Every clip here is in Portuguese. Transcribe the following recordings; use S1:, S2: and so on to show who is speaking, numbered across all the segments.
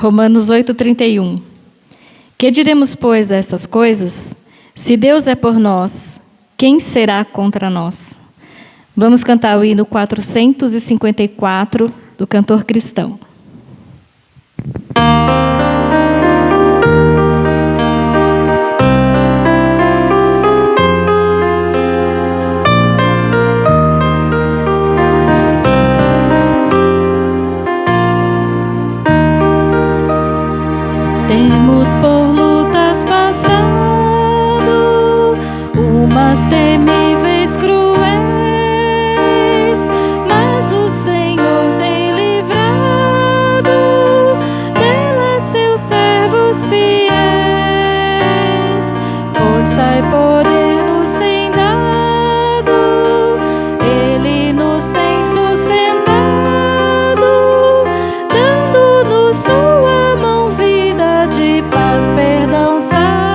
S1: Romanos 8:31. Que diremos, pois, a essas coisas? Se Deus é por nós, quem será contra nós? Vamos cantar o hino 454 do cantor cristão. Temos por lutas passado, umas temíveis cruéis, mas o Senhor tem livrado delas seus servos fiéis. Força e poder nos tem dado, Ele nos tem sustentado, dando-nos sua mão vida de paz, perdão, salvação.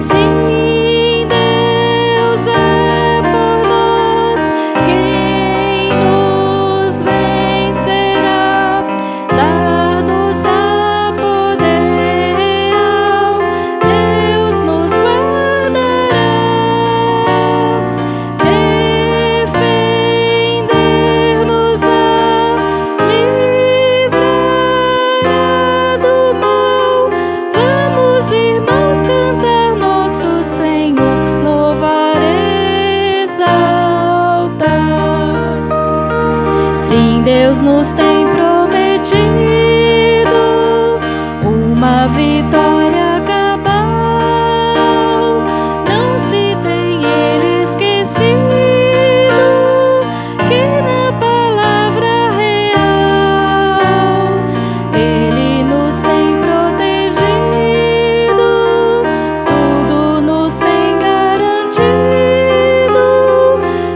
S1: Sim, Deus é por nós, quem nos vencerá? Dar-nos a poder real, Deus nos guardará, defender-nos-á, livrará do mal. Vamos, irmãos, cantar nosso Senhor, louvar, exaltar. Sim, Deus nos tem prometido uma vitória cabal. Não se tem Ele esquecido que na palavra real Ele nos tem protegido, tudo nos tem garantido.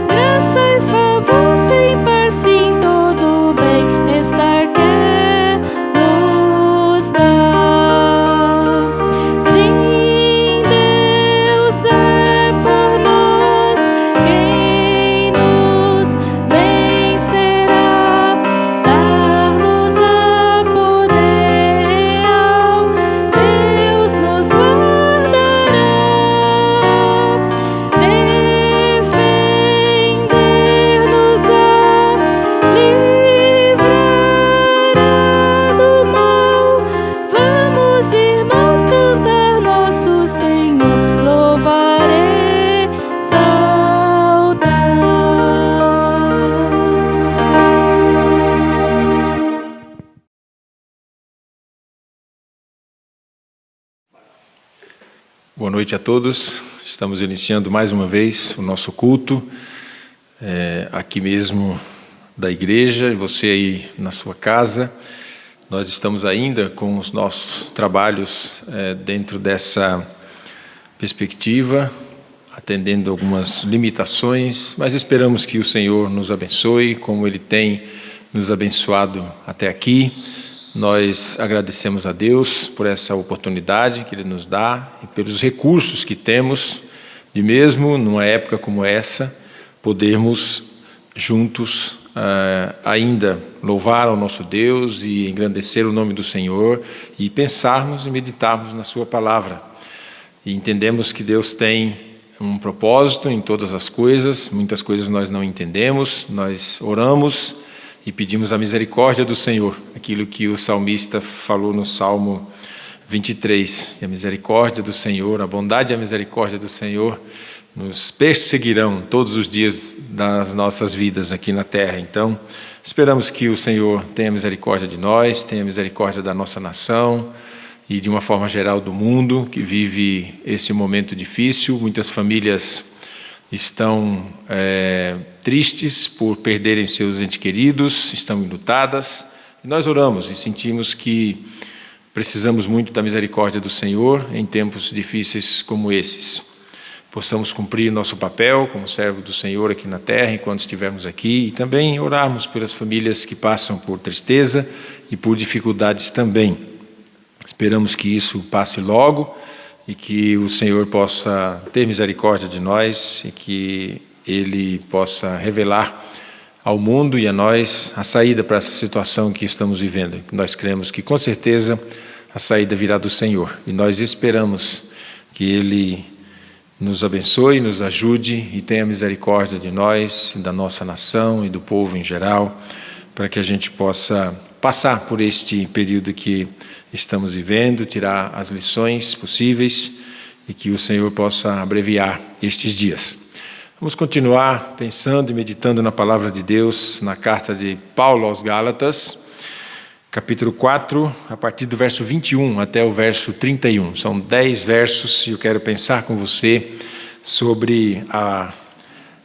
S1: Graça e favor sem par, sim, todo bem estar quer nos dar. Sim, Deus é por nós, quem nos vencerá? Dar-nos a poder real, Deus nos guardará, defender-nos-á, livrará do mal. Vamos, irmãos, cantar nosso Senhor, louvar, exaltar.
S2: Boa noite a todos. Estamos iniciando mais uma vez o nosso culto, aqui mesmo da igreja, e você aí na sua casa. Nós estamos ainda com os nossos trabalhos dentro dessa perspectiva, atendendo algumas limitações, mas esperamos que o Senhor nos abençoe, como Ele tem nos abençoado até aqui. Nós agradecemos a Deus por essa oportunidade que Ele nos dá e pelos recursos que temos de, mesmo numa época como essa, podermos juntos ainda louvar ao nosso Deus e engrandecer o nome do Senhor e pensarmos e meditarmos na Sua palavra. E entendemos que Deus tem um propósito em todas as coisas, muitas coisas nós não entendemos, nós oramos e pedimos a misericórdia do Senhor, aquilo que o salmista falou no Salmo 23, e a misericórdia do Senhor, a bondade e a misericórdia do Senhor nos perseguirão todos os dias das nossas vidas aqui na terra. Então, esperamos que o Senhor tenha misericórdia de nós, tenha misericórdia da nossa nação e de uma forma geral do mundo que vive esse momento difícil. Muitas famílias estão tristes por perderem seus entes queridos, estão enlutadas, e nós oramos e sentimos que precisamos muito da misericórdia do Senhor em tempos difíceis como esses. Possamos cumprir nosso papel como servo do Senhor aqui na terra, enquanto estivermos aqui, e também orarmos pelas famílias que passam por tristeza e por dificuldades também. Esperamos que isso passe logo, e que o Senhor possa ter misericórdia de nós e que Ele possa revelar ao mundo e a nós a saída para essa situação que estamos vivendo. Nós cremos que, com certeza, a saída virá do Senhor. E nós esperamos que Ele nos abençoe, nos ajude e tenha misericórdia de nós, da nossa nação e do povo em geral, para que a gente possa passar por este período que estamos vivendo, tirar as lições possíveis e que o Senhor possa abreviar estes dias. Vamos continuar pensando e meditando na palavra de Deus, na carta de Paulo aos Gálatas, capítulo 4, a partir do verso 21 até o verso 31. São 10 versos e eu quero pensar com você sobre a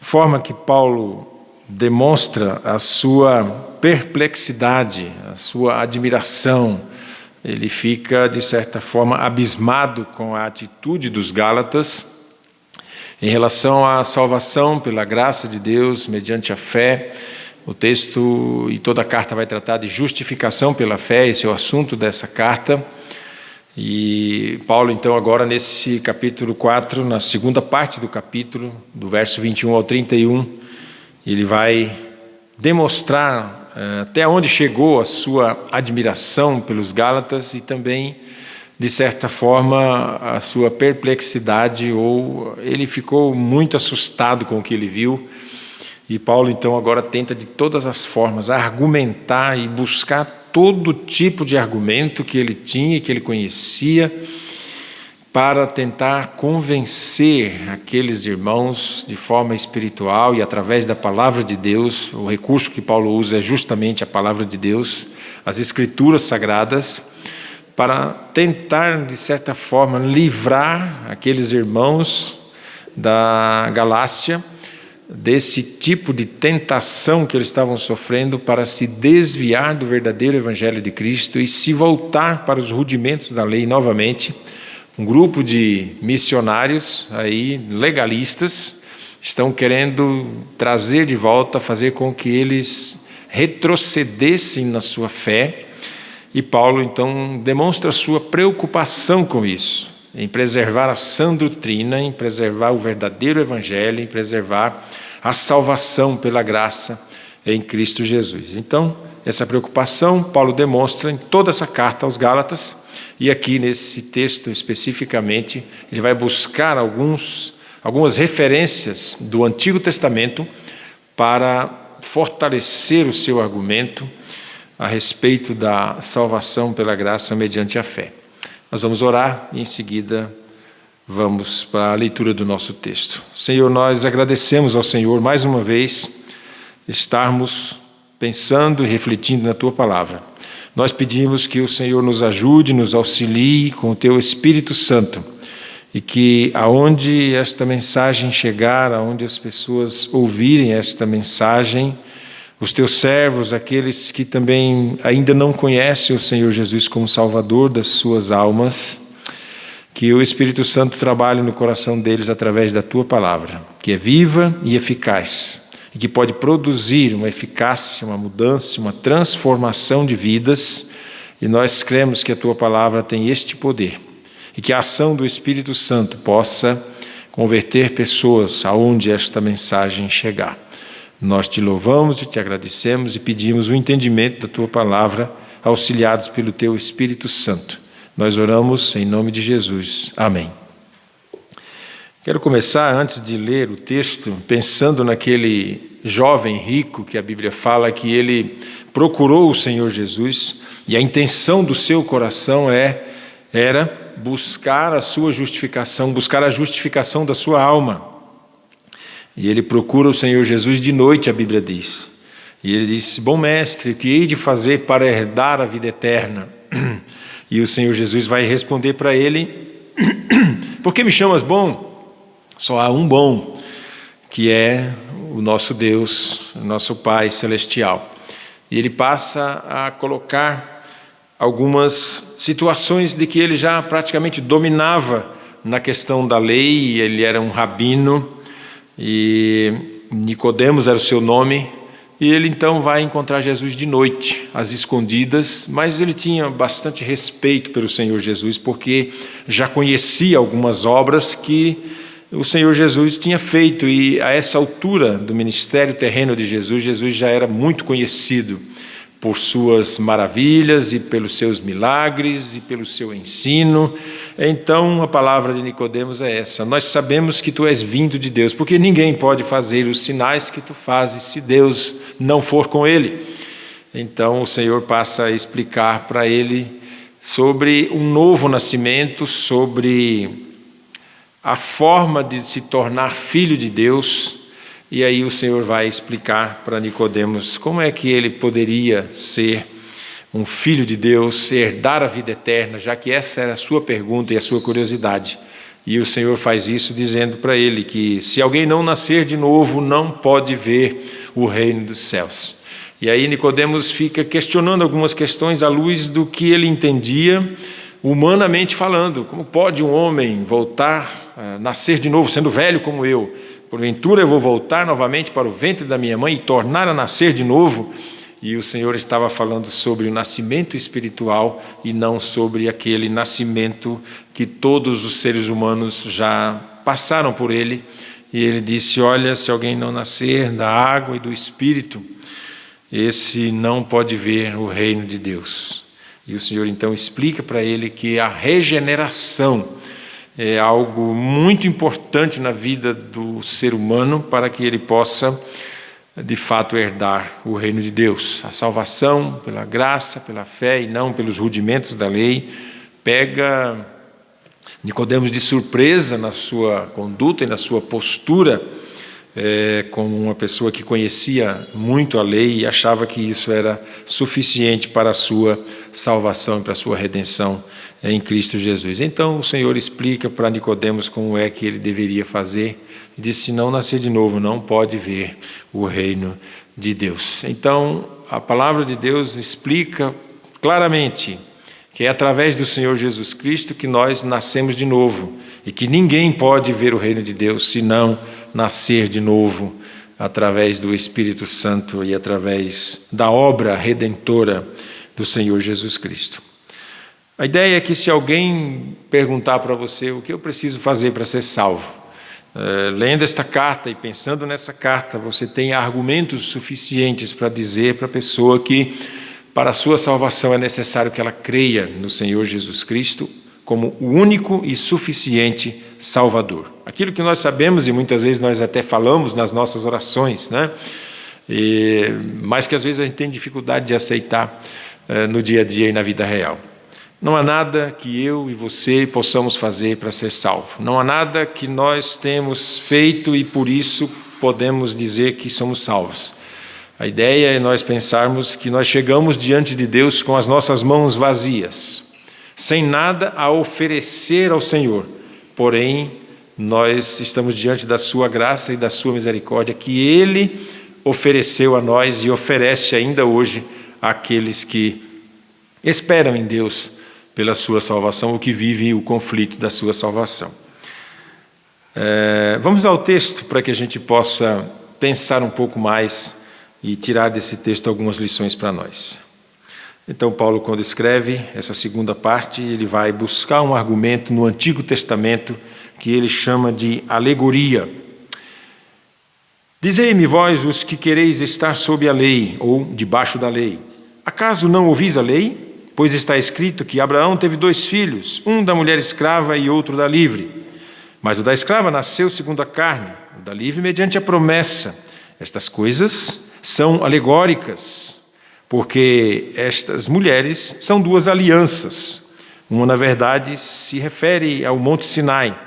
S2: forma que Paulo demonstra a sua perplexidade, a sua admiração. Ele fica, de certa forma, abismado com a atitude dos Gálatas em relação à salvação pela graça de Deus, mediante a fé. O texto e toda a carta vai tratar de justificação pela fé, esse é o assunto dessa carta. E Paulo, então, agora nesse capítulo 4, na segunda parte do capítulo, do verso 21 ao 31, ele vai demonstrar até onde chegou a sua admiração pelos Gálatas e também, de certa forma, a sua perplexidade, ou ele ficou muito assustado com o que ele viu. E Paulo, então, agora tenta de todas as formas argumentar e buscar todo tipo de argumento que ele tinha, que ele conhecia, para tentar convencer aqueles irmãos de forma espiritual e através da palavra de Deus. O recurso que Paulo usa é justamente a palavra de Deus, as Escrituras Sagradas, para tentar, de certa forma, livrar aqueles irmãos da Galácia desse tipo de tentação que eles estavam sofrendo para se desviar do verdadeiro Evangelho de Cristo e se voltar para os rudimentos da lei novamente. Um grupo de missionários aí, legalistas, estão querendo trazer de volta, fazer com que eles retrocedessem na sua fé. E Paulo, então, demonstra a sua preocupação com isso, em preservar a sã doutrina, em preservar o verdadeiro Evangelho, em preservar a salvação pela graça em Cristo Jesus. Então, essa preocupação Paulo demonstra em toda essa carta aos Gálatas, e aqui nesse texto especificamente, ele vai buscar algumas referências do Antigo Testamento para fortalecer o seu argumento a respeito da salvação pela graça mediante a fé. Nós vamos orar e em seguida vamos para a leitura do nosso texto. Senhor, nós agradecemos ao Senhor mais uma vez estarmos pensando e refletindo na Tua palavra. Nós pedimos que o Senhor nos ajude, nos auxilie com o Teu Espírito Santo e que aonde esta mensagem chegar, aonde as pessoas ouvirem esta mensagem, os Teus servos, aqueles que também ainda não conhecem o Senhor Jesus como Salvador das suas almas, que o Espírito Santo trabalhe no coração deles através da Tua palavra, que é viva e eficaz, e que pode produzir uma eficácia, uma mudança, uma transformação de vidas, e nós cremos que a Tua palavra tem este poder, e que a ação do Espírito Santo possa converter pessoas aonde esta mensagem chegar. Nós Te louvamos e Te agradecemos e pedimos o entendimento da Tua palavra, auxiliados pelo Teu Espírito Santo. Nós oramos em nome de Jesus. Amém. Quero começar, antes de ler o texto, pensando naquele jovem rico que a Bíblia fala que ele procurou o Senhor Jesus e a intenção do seu coração era buscar a sua justificação, buscar a justificação da sua alma. E ele procura o Senhor Jesus de noite, a Bíblia diz. E ele disse: bom mestre, o que hei de fazer para herdar a vida eterna? E o Senhor Jesus vai responder para ele: por que me chamas bom? Só há um bom, que é o nosso Deus, o nosso Pai Celestial. E ele passa a colocar algumas situações de que ele já praticamente dominava na questão da lei. Ele era um rabino, e Nicodemos era o seu nome, e ele então vai encontrar Jesus de noite, às escondidas, mas ele tinha bastante respeito pelo Senhor Jesus, porque já conhecia algumas obras que o Senhor Jesus tinha feito, e a essa altura do ministério terreno de Jesus, Jesus já era muito conhecido por suas maravilhas e pelos seus milagres e pelo seu ensino. Então a palavra de Nicodemos é essa: nós sabemos que tu és vindo de Deus, porque ninguém pode fazer os sinais que tu fazes se Deus não for com ele. Então o Senhor passa a explicar para ele sobre um novo nascimento, sobre a forma de se tornar filho de Deus. E aí o Senhor vai explicar para Nicodemos como é que ele poderia ser um filho de Deus, herdar a vida eterna, já que essa era a sua pergunta e a sua curiosidade. E o Senhor faz isso dizendo para ele que se alguém não nascer de novo, não pode ver o reino dos céus. E aí Nicodemos fica questionando algumas questões à luz do que ele entendia, humanamente falando. Como pode um homem voltar, nascer de novo, sendo velho como eu? Porventura eu vou voltar novamente para o ventre da minha mãe e tornar a nascer de novo? E o Senhor estava falando sobre o nascimento espiritual e não sobre aquele nascimento que todos os seres humanos já passaram por ele. E ele disse: olha, se alguém não nascer da água e do Espírito, esse não pode ver o reino de Deus. E o Senhor então explica para ele que a regeneração é algo muito importante na vida do ser humano para que ele possa, de fato, herdar o reino de Deus. A salvação pela graça, pela fé e não pelos rudimentos da lei, pega Nicodemos de surpresa na sua conduta e na sua postura, como uma pessoa que conhecia muito a lei e achava que isso era suficiente para a sua salvação e para a sua redenção em Cristo Jesus. Então o Senhor explica para Nicodemos como é que ele deveria fazer, e diz: se não nascer de novo, não pode ver o reino de Deus. Então a palavra de Deus explica claramente que é através do Senhor Jesus Cristo que nós nascemos de novo, e que ninguém pode ver o reino de Deus se não nascer de novo através do Espírito Santo e através da obra redentora do Senhor Jesus Cristo. A ideia é que se alguém perguntar para você o que eu preciso fazer para ser salvo, lendo esta carta e pensando nessa carta, você tem argumentos suficientes para dizer para a pessoa que para a sua salvação é necessário que ela creia no Senhor Jesus Cristo como o único e suficiente Salvador. Aquilo que nós sabemos e muitas vezes nós até falamos nas nossas orações, né? Mas que às vezes a gente tem dificuldade de aceitar no dia a dia e na vida real. Não há nada que eu e você possamos fazer para ser salvo. Não há nada que nós temos feito e por isso podemos dizer que somos salvos. A ideia é nós pensarmos que nós chegamos diante de Deus com as nossas mãos vazias, sem nada a oferecer ao Senhor. Porém, nós estamos diante da sua graça e da sua misericórdia que Ele ofereceu a nós e oferece ainda hoje àqueles que esperam em Deus pela sua salvação, ou que vivem o conflito da sua salvação. Vamos ao texto para que a gente possa pensar um pouco mais e tirar desse texto algumas lições para nós. Então Paulo, quando escreve essa segunda parte, ele vai buscar um argumento no Antigo Testamento que ele chama de alegoria. Dizei-me vós os que quereis estar sob a lei, ou debaixo da lei. Acaso não ouvis a lei? Pois está escrito que Abraão teve 2 filhos, um da mulher escrava e outro da livre. Mas o da escrava nasceu segundo a carne, o da livre mediante a promessa. Estas coisas são alegóricas, porque estas mulheres são 2 alianças. Uma, na verdade, se refere ao Monte Sinai,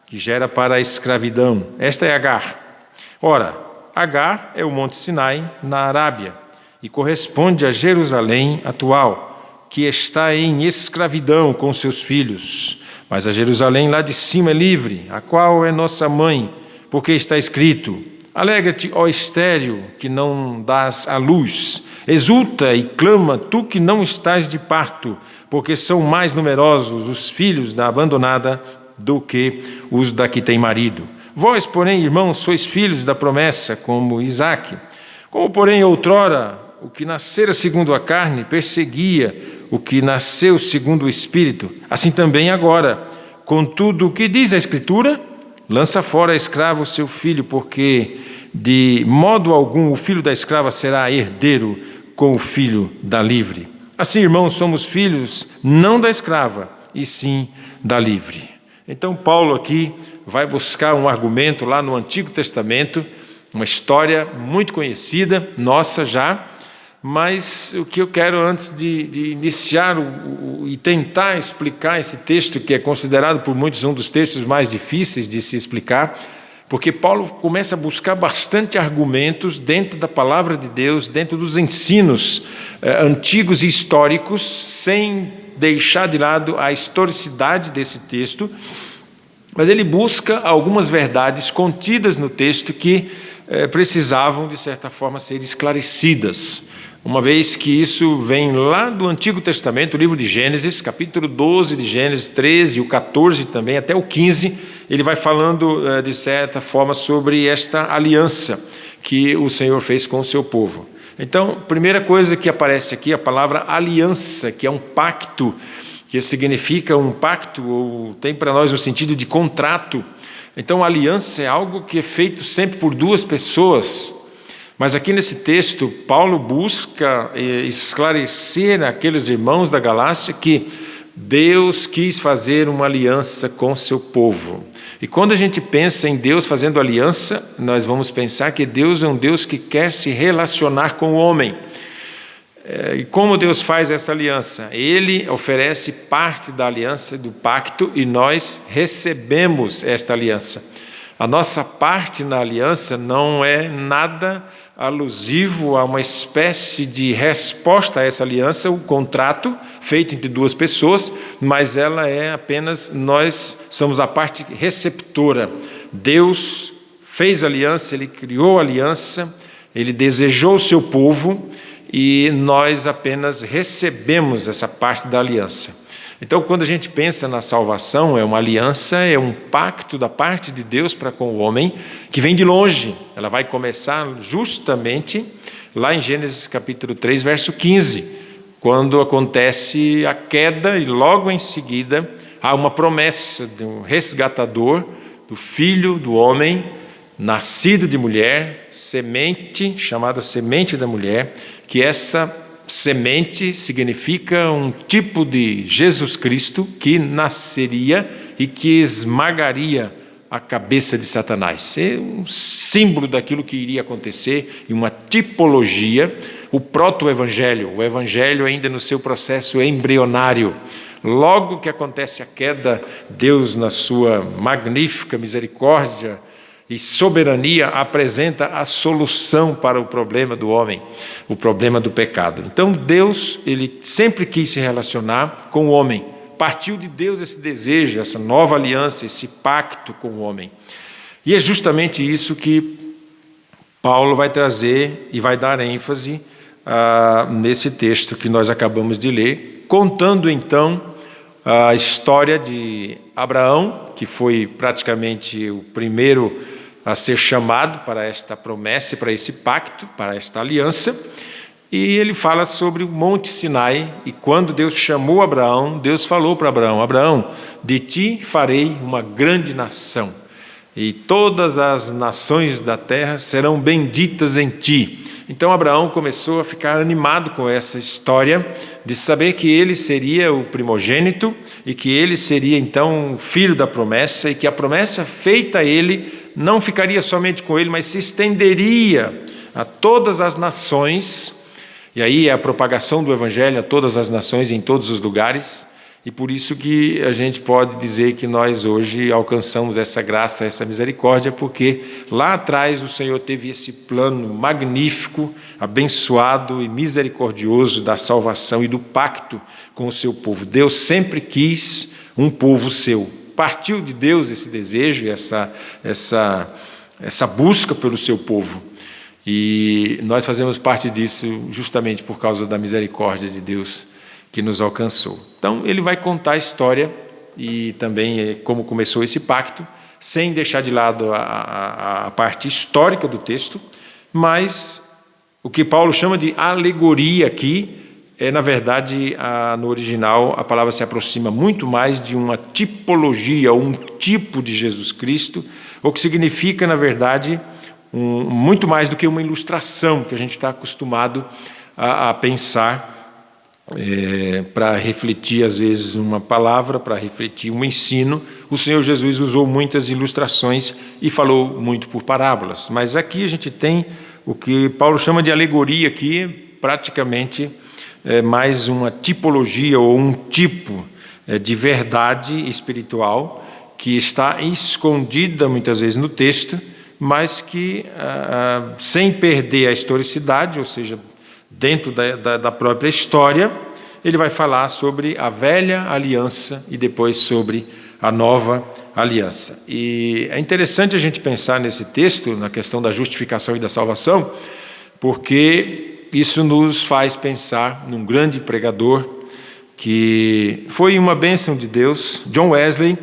S2: que gera para a escravidão. Esta é Agar. Ora, Agar é o Monte Sinai na Arábia e corresponde a Jerusalém atual, que está em escravidão com seus filhos. Mas a Jerusalém lá de cima é livre, a qual é nossa mãe, porque está escrito: alegra-te, ó estéril, que não dás à luz. Exulta e clama, tu que não estás de parto, porque são mais numerosos os filhos da abandonada do que os da que tem marido. Vós, porém, irmãos, sois filhos da promessa, como Isaque. Como, porém, outrora, o que nascera segundo a carne perseguia o que nasceu segundo o Espírito, assim também agora. Contudo, o que diz a Escritura? lança fora a escrava o seu filho, porque de modo algum o filho da escrava será herdeiro com o filho da livre. Assim, irmãos, somos filhos não da escrava, e sim da livre. Então Paulo aqui vai buscar um argumento lá no Antigo Testamento, uma história muito conhecida, nossa já, mas o que eu quero antes de iniciar e tentar explicar esse texto, que é considerado por muitos um dos textos mais difíceis de se explicar, porque Paulo começa a buscar bastante argumentos dentro da palavra de Deus, dentro dos ensinos antigos e históricos, sem deixar de lado a historicidade desse texto, mas ele busca algumas verdades contidas no texto que precisavam, de certa forma, ser esclarecidas. Uma vez que isso vem lá do Antigo Testamento, o livro de Gênesis, capítulo 12 de Gênesis, 13, o 14 também, até o 15, ele vai falando, de certa forma, sobre esta aliança que o Senhor fez com o seu povo. Então, a primeira coisa que aparece aqui é a palavra aliança, que é um pacto, que significa um pacto, ou tem para nós o sentido de contrato. Então, a aliança é algo que é feito sempre por duas pessoas. Mas aqui nesse texto, Paulo busca esclarecer àqueles irmãos da Galácia que Deus quis fazer uma aliança com seu povo. E quando a gente pensa em Deus fazendo aliança, nós vamos pensar que Deus é um Deus que quer se relacionar com o homem. E como Deus faz essa aliança? Ele oferece parte da aliança, do pacto, e nós recebemos esta aliança. A nossa parte na aliança não é nada alusivo a uma espécie de resposta a essa aliança, o contrato feito entre duas pessoas, mas ela é apenas, nós somos a parte receptora. Deus fez aliança, Ele criou aliança, Ele desejou o seu povo e nós apenas recebemos essa parte da aliança. Então, quando a gente pensa na salvação, é uma aliança, é um pacto da parte de Deus para com o homem, que vem de longe. Ela vai começar justamente lá em Gênesis capítulo 3, verso 15, quando acontece a queda e logo em seguida há uma promessa de um resgatador, do filho do homem, nascido de mulher, semente, chamada semente da mulher, que essa semente significa um tipo de Jesus Cristo que nasceria e que esmagaria a cabeça de Satanás. É um símbolo daquilo que iria acontecer e uma tipologia, o proto-evangelho, o evangelho ainda no seu processo embrionário. Logo que acontece a queda, Deus, na sua magnífica misericórdia e soberania, apresenta a solução para o problema do homem, o problema do pecado. Então Deus, Ele sempre quis se relacionar com o homem. Partiu de Deus esse desejo, essa nova aliança, esse pacto com o homem. E é justamente isso que Paulo vai trazer e vai dar ênfase nesse texto que nós acabamos de ler, contando então a história de Abraão, que foi praticamente o primeiro a ser chamado para esta promessa, para esse pacto, para esta aliança, e ele fala sobre o Monte Sinai, e quando Deus chamou Abraão, Deus falou para Abraão: Abraão, de ti farei uma grande nação, e todas as nações da terra serão benditas em ti. Então Abraão começou a ficar animado com essa história, de saber que ele seria o primogênito, e que ele seria então o filho da promessa, e que a promessa feita a ele não ficaria somente com ele, mas se estenderia a todas as nações, e aí é a propagação do Evangelho a todas as nações, em todos os lugares, e por isso que a gente pode dizer que nós hoje alcançamos essa graça, essa misericórdia, porque lá atrás o Senhor teve esse plano magnífico, abençoado e misericordioso da salvação e do pacto com o seu povo. Deus sempre quis um povo seu. Partiu de Deus esse desejo, essa busca pelo seu povo. E nós fazemos parte disso justamente por causa da misericórdia de Deus que nos alcançou. Então, ele vai contar a história e também como começou esse pacto, sem deixar de lado a parte histórica do texto, mas o que Paulo chama de alegoria aqui, na verdade, no original, a palavra se aproxima muito mais de uma tipologia, ou um tipo de Jesus Cristo, ou que significa, na verdade, muito mais do que uma ilustração que a gente está acostumado a pensar para refletir, às vezes, uma palavra, para refletir um ensino. O Senhor Jesus usou muitas ilustrações e falou muito por parábolas. Mas aqui a gente tem o que Paulo chama de alegoria, aqui praticamente mais uma tipologia ou um tipo de verdade espiritual que está escondida muitas vezes no texto, mas que, sem perder a historicidade, ou seja, dentro da própria história, ele vai falar sobre a velha aliança e depois sobre a nova aliança. E é interessante a gente pensar nesse texto, na questão da justificação e da salvação, porque isso nos faz pensar num grande pregador que foi uma bênção de Deus, John Wesley.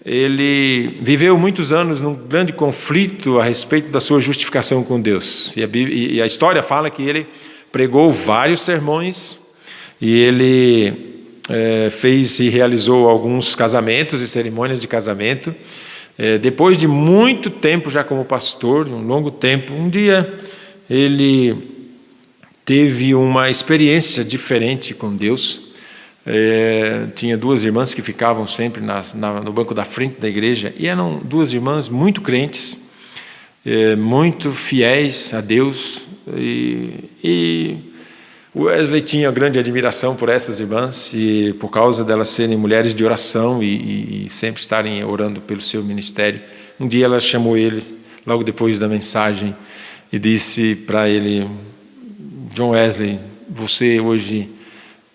S2: Ele viveu muitos anos num grande conflito a respeito da sua justificação com Deus. E a história fala que ele pregou vários sermões e ele fez e realizou alguns casamentos e cerimônias de casamento. Depois de muito tempo já como pastor, um longo tempo, um dia ele teve uma experiência diferente com Deus. Tinha duas irmãs que ficavam sempre no banco da frente da igreja, e eram duas irmãs muito crentes, muito fiéis a Deus, e Wesley tinha grande admiração por essas irmãs, e por causa delas serem mulheres de oração e sempre estarem orando pelo seu ministério. Um dia ela chamou ele, logo depois da mensagem, e disse para ele: John Wesley, você hoje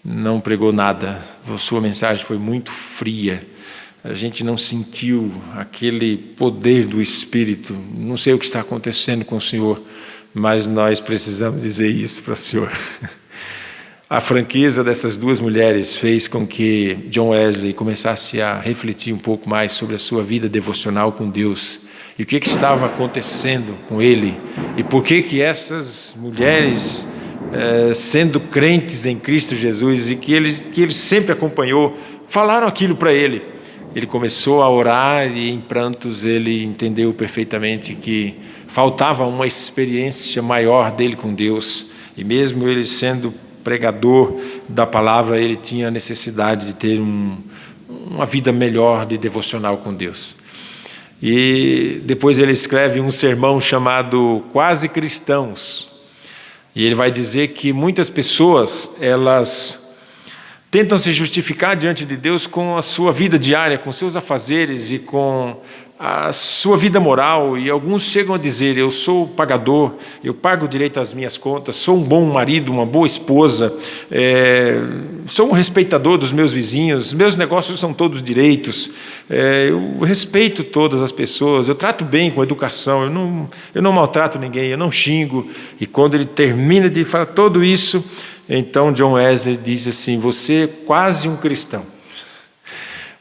S2: não pregou nada, a sua mensagem foi muito fria, a gente não sentiu aquele poder do Espírito, não sei o que está acontecendo com o senhor, mas nós precisamos dizer isso para o senhor. A franqueza dessas duas mulheres fez com que John Wesley começasse a refletir um pouco mais sobre a sua vida devocional com Deus, e o que estava acontecendo com ele, e por que essas mulheres, sendo crentes em Cristo Jesus, e que ele sempre acompanhou, falaram aquilo para ele. Ele começou a orar, e em prantos ele entendeu perfeitamente que faltava uma experiência maior dele com Deus, e mesmo ele sendo pregador da palavra, ele tinha a necessidade de ter uma vida melhor de devocional com Deus. E depois ele escreve um sermão chamado Quase Cristãos, e ele vai dizer que muitas pessoas, elas tentam se justificar diante de Deus com a sua vida diária, com seus afazeres e com a sua vida moral, e alguns chegam a dizer: eu sou pagador, eu pago direito às minhas contas, sou um bom marido, uma boa esposa, sou um respeitador dos meus vizinhos, meus negócios são todos direitos, eu respeito todas as pessoas, eu trato bem com educação, eu não maltrato ninguém, eu não xingo. E quando ele termina de falar tudo isso, então John Wesley diz assim: você é quase um cristão,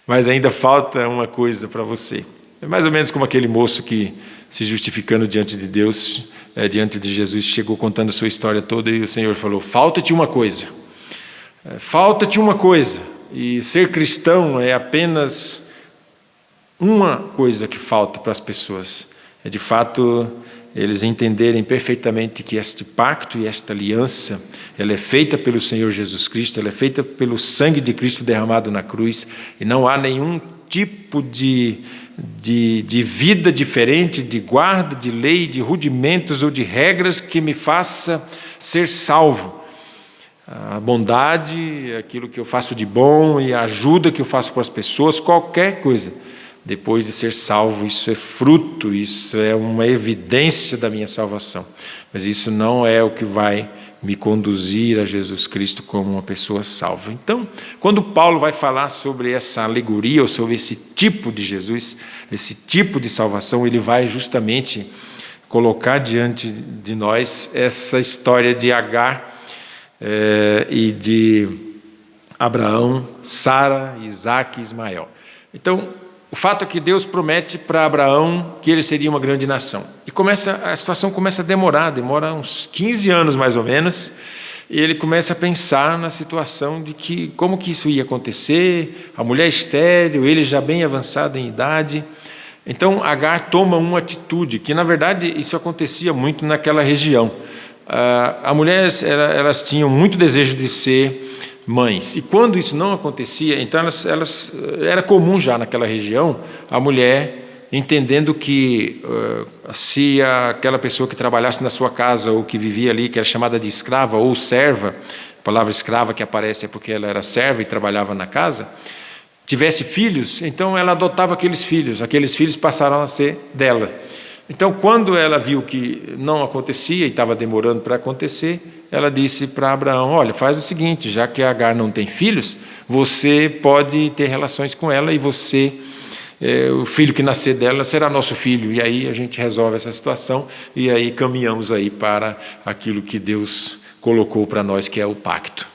S2: mas ainda falta uma coisa para você. É mais ou menos como aquele moço que, se justificando diante de Deus, diante de Jesus, chegou contando a sua história toda, e o Senhor falou: falta-te uma coisa, falta-te uma coisa. E ser cristão é apenas uma coisa que falta para as pessoas, é de fato eles entenderem perfeitamente que este pacto e esta aliança, ela é feita pelo Senhor Jesus Cristo, ela é feita pelo sangue de Cristo derramado na cruz, e não há nenhum tipo de vida diferente, de guarda, de lei, de rudimentos ou de regras que me faça ser salvo. A bondade, aquilo que eu faço de bom, e a ajuda que eu faço para as pessoas, qualquer coisa, depois de ser salvo, isso é fruto, isso é uma evidência da minha salvação. Mas isso não é o que vai me conduzir a Jesus Cristo como uma pessoa salva. Então, quando Paulo vai falar sobre essa alegoria, ou sobre esse tipo de Jesus, esse tipo de salvação, ele vai justamente colocar diante de nós essa história de Agar e de Abraão, Sara, Isaac e Ismael. Então, o fato é que Deus promete para Abraão que ele seria uma grande nação. E a situação começa a demora uns 15 anos mais ou menos, e ele começa a pensar na situação de que como que isso ia acontecer, a mulher estéril, ele já bem avançado em idade. Então Agar toma uma atitude, que na verdade isso acontecia muito naquela região. As mulheres elas tinham muito desejo de ser mães, e quando isso não acontecia, então era comum já naquela região a mulher entendendo que se aquela pessoa que trabalhasse na sua casa ou que vivia ali, que era chamada de escrava ou serva, a palavra escrava que aparece é porque ela era serva e trabalhava na casa, tivesse filhos, então ela adotava aqueles filhos passaram a ser dela. Então, quando ela viu que não acontecia e estava demorando para acontecer, ela disse para Abraão: olha, faz o seguinte, já que Agar não tem filhos, você pode ter relações com ela e você, o filho que nascer dela será nosso filho. E aí a gente resolve essa situação e aí caminhamos aí para aquilo que Deus colocou para nós, que é o pacto.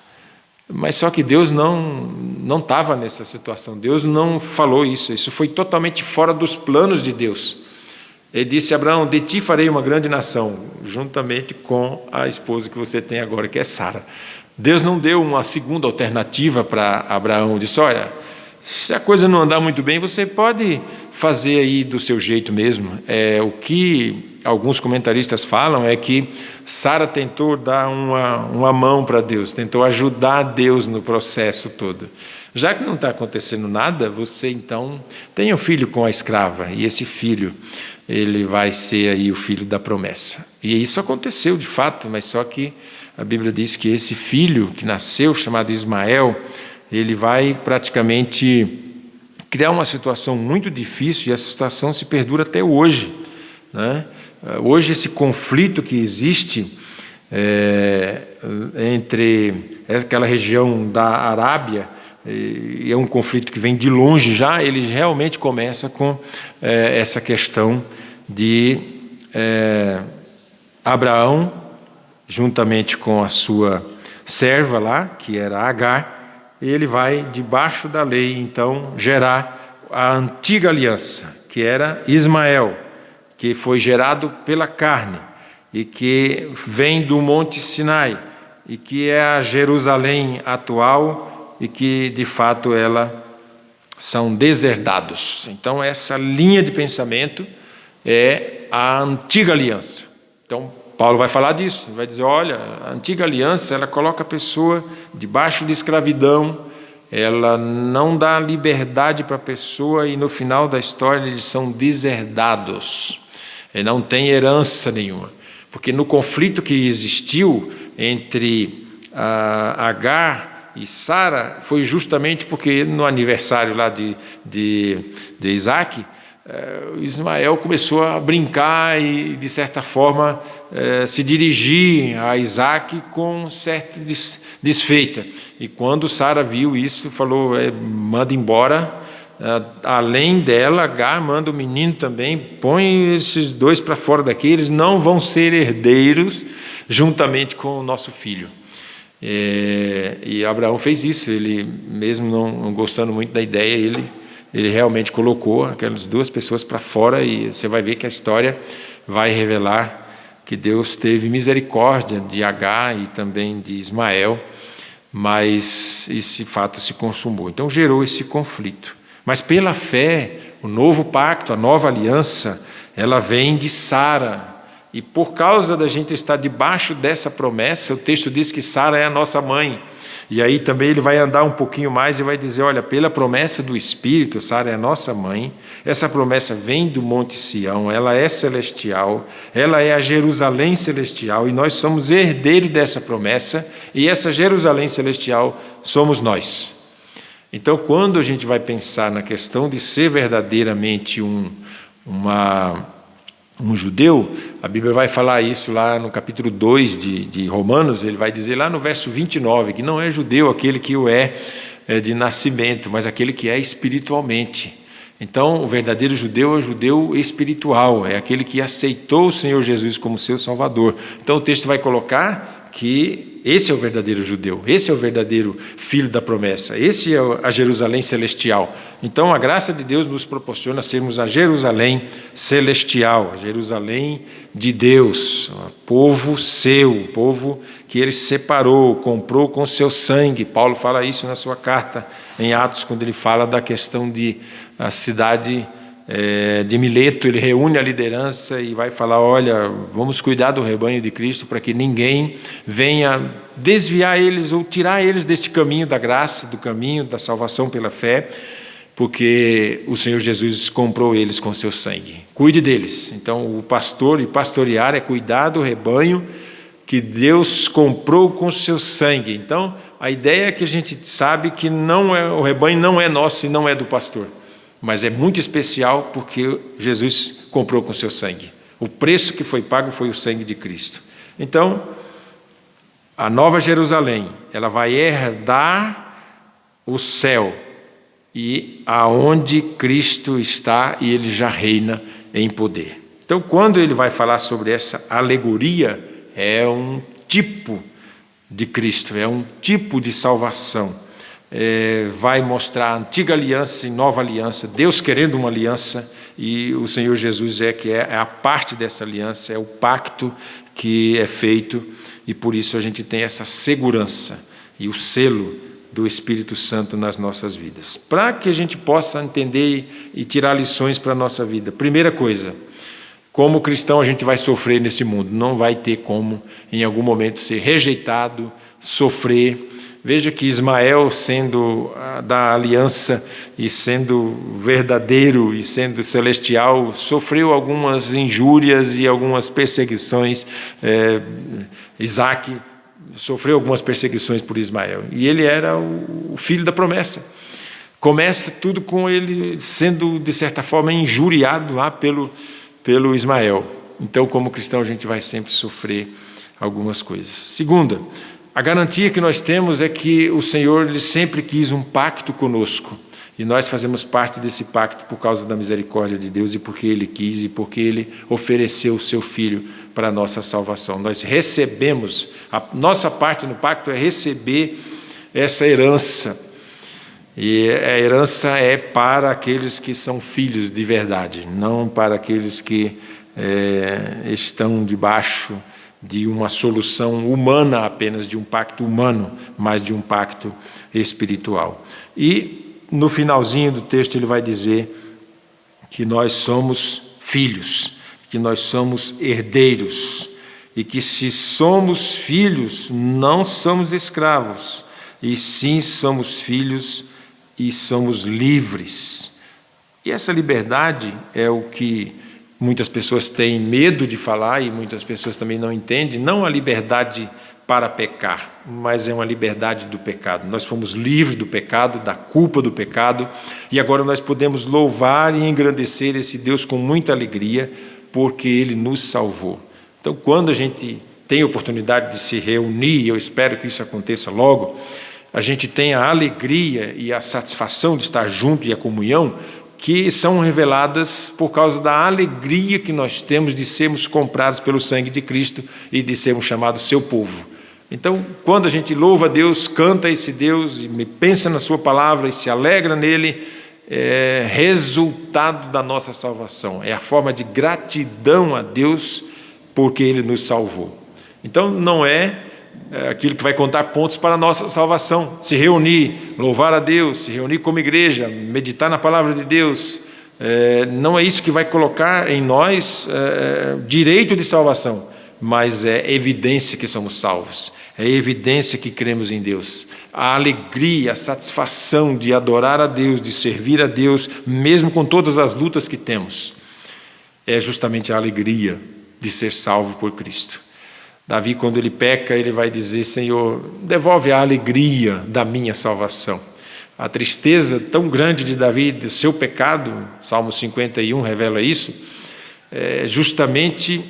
S2: Mas só que Deus não estava nessa situação, Deus não falou isso foi totalmente fora dos planos de Deus. Ele disse a Abraão: de ti farei uma grande nação, juntamente com a esposa que você tem agora, que é Sara. Deus não deu uma segunda alternativa para Abraão, disse: olha, se a coisa não andar muito bem, você pode fazer aí do seu jeito mesmo. O que alguns comentaristas falam é que Sara tentou dar uma mão para Deus, tentou ajudar Deus no processo todo. Já que não está acontecendo nada, você então tem um filho com a escrava, e esse filho, ele vai ser aí o filho da promessa. E isso aconteceu de fato, mas só que a Bíblia diz que esse filho que nasceu, chamado Ismael, ele vai praticamente criar uma situação muito difícil, e essa situação se perdura até hoje, né? Hoje esse conflito que existe entre aquela região da Arábia, e é um conflito que vem de longe já, ele realmente começa com essa questão de Abraão, juntamente com a sua serva lá, que era Agar, e ele vai, debaixo da lei, então, gerar a antiga aliança, que era Ismael, que foi gerado pela carne, e que vem do Monte Sinai, e que é a Jerusalém atual, e que, de fato, são deserdados. Então, essa linha de pensamento é a antiga aliança. Então, Paulo vai falar disso, vai dizer: olha, a antiga aliança, ela coloca a pessoa debaixo de escravidão, ela não dá liberdade para a pessoa, e no final da história eles são deserdados, e não tem herança nenhuma. Porque no conflito que existiu entre Agar e Sara, foi justamente porque no aniversário lá de Isaac, Ismael começou a brincar e, de certa forma, se dirigir a Isaac com certa desfeita. E quando Sara viu isso, falou: manda embora, além dela, Agar manda o menino também, põe esses dois para fora daqui, eles não vão ser herdeiros juntamente com o nosso filho. E Abraão fez isso, ele mesmo não gostando muito da ideia, ele realmente colocou aquelas duas pessoas para fora, e você vai ver que a história vai revelar que Deus teve misericórdia de Agar e também de Ismael, mas esse fato se consumou. Então gerou esse conflito. Mas pela fé, o novo pacto, a nova aliança, ela vem de Sara. E por causa da gente estar debaixo dessa promessa, o texto diz que Sara é a nossa mãe. E aí também ele vai andar um pouquinho mais e vai dizer: olha, pela promessa do Espírito, Sara é a nossa mãe. Essa promessa vem do Monte Sião, ela é celestial, ela é a Jerusalém celestial, e nós somos herdeiros dessa promessa, e essa Jerusalém celestial somos nós. Então, quando a gente vai pensar na questão de ser verdadeiramente um judeu, a Bíblia vai falar isso lá no capítulo 2 de Romanos, ele vai dizer lá no verso 29, que não é judeu aquele que o é de nascimento, mas aquele que é espiritualmente. Então, o verdadeiro judeu é o judeu espiritual, é aquele que aceitou o Senhor Jesus como seu Salvador. Então, o texto vai colocar que esse é o verdadeiro judeu, esse é o verdadeiro filho da promessa, esse é a Jerusalém celestial. Então, a graça de Deus nos proporciona sermos a Jerusalém celestial, a Jerusalém de Deus, o povo seu, o povo que ele separou, comprou com seu sangue. Paulo fala isso na sua carta em Atos, quando ele fala da questão de a cidade de Mileto, ele reúne a liderança e vai falar: olha, vamos cuidar do rebanho de Cristo para que ninguém venha desviar eles ou tirar eles deste caminho da graça, do caminho da salvação pela fé, porque o Senhor Jesus comprou eles com seu sangue. Cuide deles. Então, o pastor e pastorear é cuidar do rebanho que Deus comprou com seu sangue. Então, a ideia é que a gente sabe que o rebanho não é nosso e não é do pastor, mas é muito especial porque Jesus comprou com seu sangue. O preço que foi pago foi o sangue de Cristo. Então, a Nova Jerusalém, ela vai herdar o céu, e aonde Cristo está, e ele já reina em poder. Então, quando ele vai falar sobre essa alegoria, é um tipo de Cristo, é um tipo de salvação. Vai mostrar a antiga aliança e nova aliança, Deus querendo uma aliança, e o Senhor Jesus é a parte dessa aliança, é o pacto que é feito, e por isso a gente tem essa segurança e o selo do Espírito Santo nas nossas vidas. Para que a gente possa entender e tirar lições para a nossa vida. Primeira coisa, como cristão a gente vai sofrer nesse mundo, não vai ter como em algum momento ser rejeitado, sofrer. Veja que Ismael, sendo da aliança e sendo verdadeiro e sendo celestial, sofreu algumas injúrias e algumas perseguições. Isaac sofreu algumas perseguições por Ismael, e ele era o filho da promessa. Começa tudo com ele sendo, de certa forma, injuriado lá pelo Ismael. Então, como cristão, a gente vai sempre sofrer algumas coisas. Segunda, a garantia que nós temos é que o Senhor ele sempre quis um pacto conosco, e nós fazemos parte desse pacto por causa da misericórdia de Deus, e porque Ele quis, e porque Ele ofereceu o Seu Filho para a nossa salvação. Nós recebemos, a nossa parte no pacto é receber essa herança, e a herança é para aqueles que são filhos de verdade, não para aqueles que estão debaixo de uma solução humana apenas, de um pacto humano, mas de um pacto espiritual. E no finalzinho do texto ele vai dizer que nós somos filhos, que nós somos herdeiros, e que se somos filhos, não somos escravos, e sim somos filhos e somos livres. E essa liberdade é o que muitas pessoas têm medo de falar, e muitas pessoas também não entendem, não a liberdade para pecar, mas é uma liberdade do pecado. Nós fomos livres do pecado, da culpa do pecado, e agora nós podemos louvar e engrandecer esse Deus com muita alegria, porque Ele nos salvou. Então, quando a gente tem a oportunidade de se reunir, e eu espero que isso aconteça logo, a gente tem a alegria e a satisfação de estar junto, e a comunhão, que são reveladas por causa da alegria que nós temos de sermos comprados pelo sangue de Cristo e de sermos chamados seu povo. Então, quando a gente louva a Deus, canta a esse Deus, e pensa na sua palavra e se alegra nele, é resultado da nossa salvação. É a forma de gratidão a Deus porque Ele nos salvou. Então, não é aquilo que vai contar pontos para a nossa salvação. Se reunir, louvar a Deus, se reunir como igreja, meditar na palavra de Deus, não é isso que vai colocar em nós direito de salvação, mas é evidência que somos salvos, é evidência que cremos em Deus. A alegria, a satisfação de adorar a Deus, de servir a Deus, mesmo com todas as lutas que temos, é justamente a alegria de ser salvo por Cristo. Davi, quando ele peca, ele vai dizer: Senhor, devolve a alegria da minha salvação. A tristeza tão grande de Davi, do seu pecado, Salmo 51 revela isso, justamente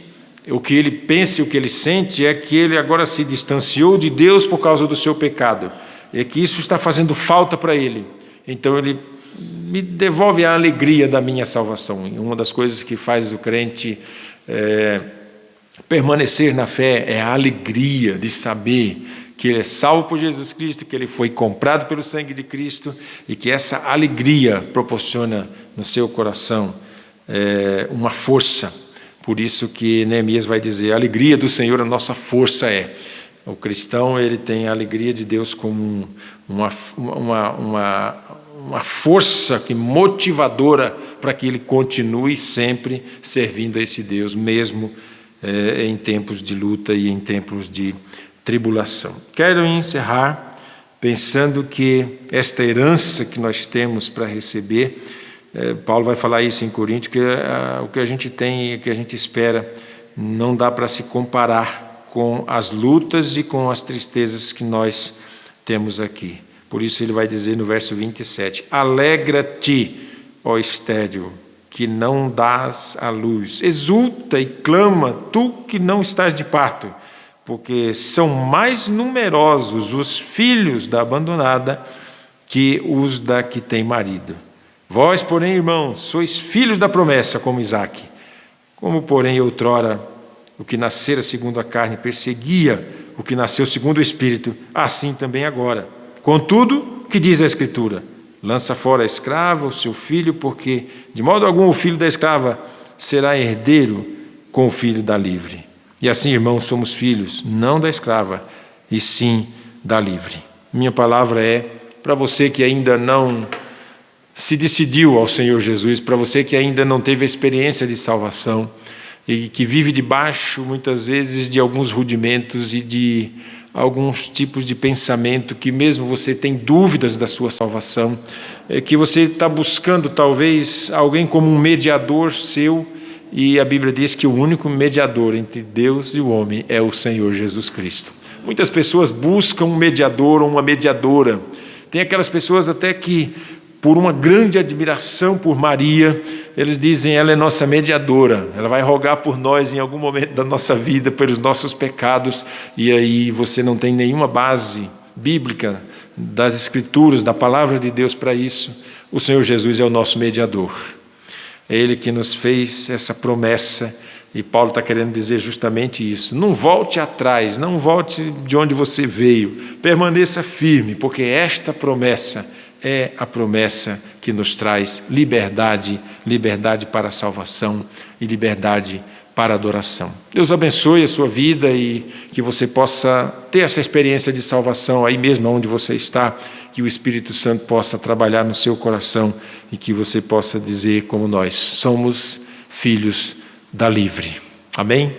S2: o que ele pensa e o que ele sente é que ele agora se distanciou de Deus por causa do seu pecado, e que isso está fazendo falta para ele. Então ele me devolve a alegria da minha salvação. E uma das coisas que faz o crente permanecer na fé é a alegria de saber que ele é salvo por Jesus Cristo, que ele foi comprado pelo sangue de Cristo, e que essa alegria proporciona no seu coração uma força. Por isso que Neemias vai dizer: a alegria do Senhor a nossa força é. O cristão ele tem a alegria de Deus como uma uma força motivadora para que ele continue sempre servindo a esse Deus, mesmo em tempos de luta e em tempos de tribulação. Quero encerrar pensando que esta herança que nós temos para receber, Paulo vai falar isso em Coríntios, que o que a gente tem e o que a gente espera não dá para se comparar com as lutas e com as tristezas que nós temos aqui. Por isso ele vai dizer no verso 27, alegra-te, ó estéril, que não dás à luz. Exulta e clama, tu que não estás de parto, porque são mais numerosos os filhos da abandonada que os da que tem marido. Vós, porém, irmãos, sois filhos da promessa, como Isaque. Como, porém, outrora, o que nascera segundo a carne perseguia o que nasceu segundo o Espírito, assim também agora. Contudo, o que diz a Escritura? Lança fora a escrava, o seu filho, porque de modo algum o filho da escrava será herdeiro com o filho da livre. E assim, irmãos, somos filhos, não da escrava, e sim da livre. Minha palavra é para você que ainda não se decidiu ao Senhor Jesus, para você que ainda não teve a experiência de salvação e que vive debaixo, muitas vezes, de alguns rudimentos e de alguns tipos de pensamento, que mesmo você tem dúvidas da sua salvação, que você está buscando talvez alguém como um mediador seu, e a Bíblia diz que o único mediador entre Deus e o homem é o Senhor Jesus Cristo. Muitas pessoas buscam um mediador ou uma mediadora. Tem aquelas pessoas até que, por uma grande admiração por Maria, eles dizem, ela é nossa mediadora, ela vai rogar por nós em algum momento da nossa vida, pelos nossos pecados, e aí você não tem nenhuma base bíblica das Escrituras, da palavra de Deus para isso. O Senhor Jesus é o nosso mediador. É Ele que nos fez essa promessa, e Paulo está querendo dizer justamente isso. Não volte atrás, não volte de onde você veio, permaneça firme, porque esta promessa é a promessa que nos traz liberdade, liberdade para a salvação e liberdade para a adoração. Deus abençoe a sua vida e que você possa ter essa experiência de salvação aí mesmo onde você está, que o Espírito Santo possa trabalhar no seu coração e que você possa dizer como nós, somos filhos da livre. Amém?